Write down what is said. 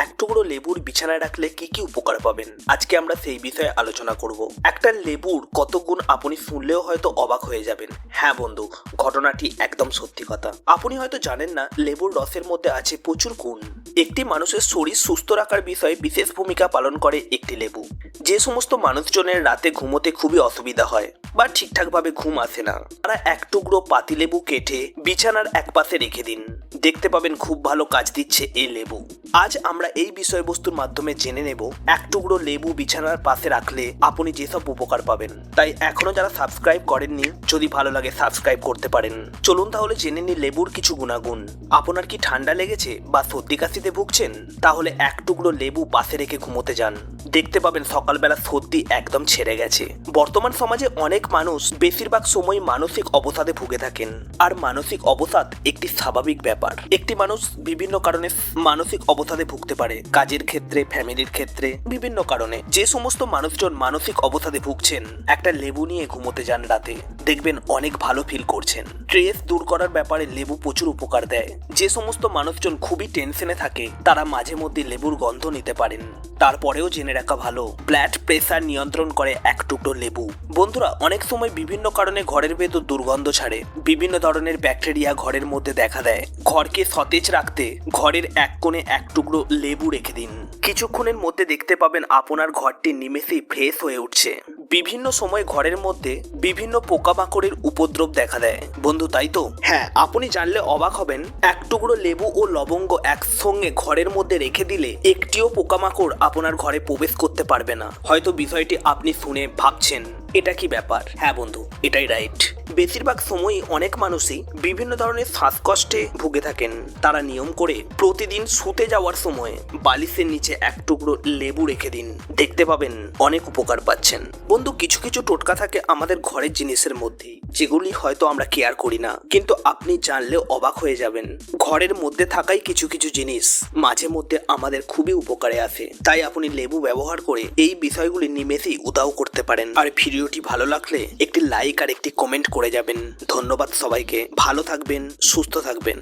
এক টুকরো লেবুর বিছানায় রাখলে কি কি উপকার পাবেন, আজকে আমরা সেই বিষয়ে আলোচনা করব। একটা লেবুর কত গুণ আপনি শুনলেও হয়তো অবাক হয়ে যাবেন। হ্যাঁ বন্ধু, ঘটনাটি একদম সত্যি কথা। আপনি হয়তো জানেন না, লেবুর রসের মধ্যে আছে প্রচুর গুণ। একটি মানুষের শরীর সুস্থ রাখার বিষয়ে বিশেষ ভূমিকা পালন করে একটি লেবু। যে সমস্ত মানুষজনের রাতে ঘুমোতে খুবই অসুবিধা হয় বা ঠিকঠাকভাবে ঘুম আসে না, তারা এক টুকরো পাতিলেবু কেটে বিছানার এক পাশে রেখে দিন, দেখতে পাবেন খুব ভালো কাজ দিচ্ছে এই লেবু। আজ আমরা এই বিষয়বস্তুর মাধ্যমে জেনে নেব এক টুকরো লেবু বিছানার পাশে রাখলে আপনি যেসব উপকার পাবেন। তাই এখনো যারা সাবস্ক্রাইব করেননি, যদি ভালো লাগে সাবস্ক্রাইব করতে পারেন। চলুন তাহলে জেনে নিই লেবুর কিছু গুণাগুণ। আপনার কি ঠান্ডা লেগেছে বা সর্দি কাশিতে ভুগছেন, তাহলে এক টুকরো লেবু পাশে রেখে ঘুমোতে যান, দেখতে পাবেন সকালবেলা সর্দি একদম ছেড়ে গেছে। বর্তমান সমাজে অনেক মানুষ বেশিরভাগ সময় মানসিক অবসাদে ভুগে থাকেন, আর মানসিক অবসাদ একটি স্বাভাবিক ব্যাপার। একটি মানুষ বিভিন্ন কারণে মানসিক অবসাদে ভুগতে পারে, কাজের ক্ষেত্রে, ফ্যামিলির ক্ষেত্রে, বিভিন্ন কারণে। যে সমস্ত মানুষজন মানসিক অবসাদে ভুগছেন, একটা লেবু নিয়ে ঘুমোতে যান রাতে, দেখবেন অনেক ভালো ফিল করছেন। স্ট্রেস দূর করার ব্যাপারে লেবু প্রচুর উপকার দেয়। যে সমস্ত মানুষজন খুবই টেনশনে থাকে, তারা মাঝে মধ্যে লেবুর গন্ধ নিতে পারেন। তারপরেও জেনে রাখা ভালো, ব্লাড প্রেসার নিয়ন্ত্রণ করে এক টুকরো লেবু। বন্ধুরা, অনেক সময় বিভিন্ন কারণে ঘরের ভেতর দুর্গন্ধ ছাড়ে, বিভিন্ন ধরনের ব্যাকটেরিয়া ঘরের মধ্যে দেখা দেয়। ঘরকে সতেজ রাখতে ঘরের এক কোণে এক টুকরো লেবু রেখে দিন, কিছুক্ষণের মধ্যে দেখতে পাবেন আপনার ঘরটি নিমেষেই ফ্রেশ হয়ে উঠছে। বিভিন্ন সময় ঘরের মধ্যে বিভিন্ন পোকামাকড়ের উপদ্রব দেখা দেয় বন্ধু, তাই তো? হ্যাঁ, আপনি জানলে অবাক হবেন, এক টুকরো লেবু ও লবঙ্গ একসঙ্গে ঘরের মধ্যে রেখে দিলে একটিও পোকামাকড় আপনার ঘরে প্রবেশ করতে পারবে না। হয়তো বিষয়টি আপনি শুনে ভাবছেন, এটা কি ব্যাপার? হ্যাঁ বন্ধু, এটাই রাইট। বেশিরভাগ সময়ই অনেক মানুষই বিভিন্ন ধরনের শ্বাসকষ্টে ভুগে থাকেন। তারা নিয়ম করে প্রতিদিন শুতে যাওয়ার সময় বালিশের নিচে এক টুকরো লেবু রেখে দিন, দেখতে পাবেন অনেক উপকার পাচ্ছেন। বন্ধু, কিছু কিছু টোটকা থাকে আমাদের ঘরের জিনিসের মধ্যে, যেগুলি হয়তো আমরা কেয়ার করি না, কিন্তু আপনি জানলেও অবাক হয়ে যাবেন। ঘরের মধ্যে থাকাই কিছু কিছু জিনিস মাঝে মধ্যে আমাদের খুবই উপকারে আসে। তাই আপনি লেবু ব্যবহার করে এই বিষয়গুলি নিমেষেই উদাও করতে পারেন। আর ভিডিওটি ভালো লাগলে একটি লাইক আর একটি কমেন্ট করে যাবেন। ধন্যবাদ সবাইকে। ভালো থাকবেন, সুস্থ থাকবেন।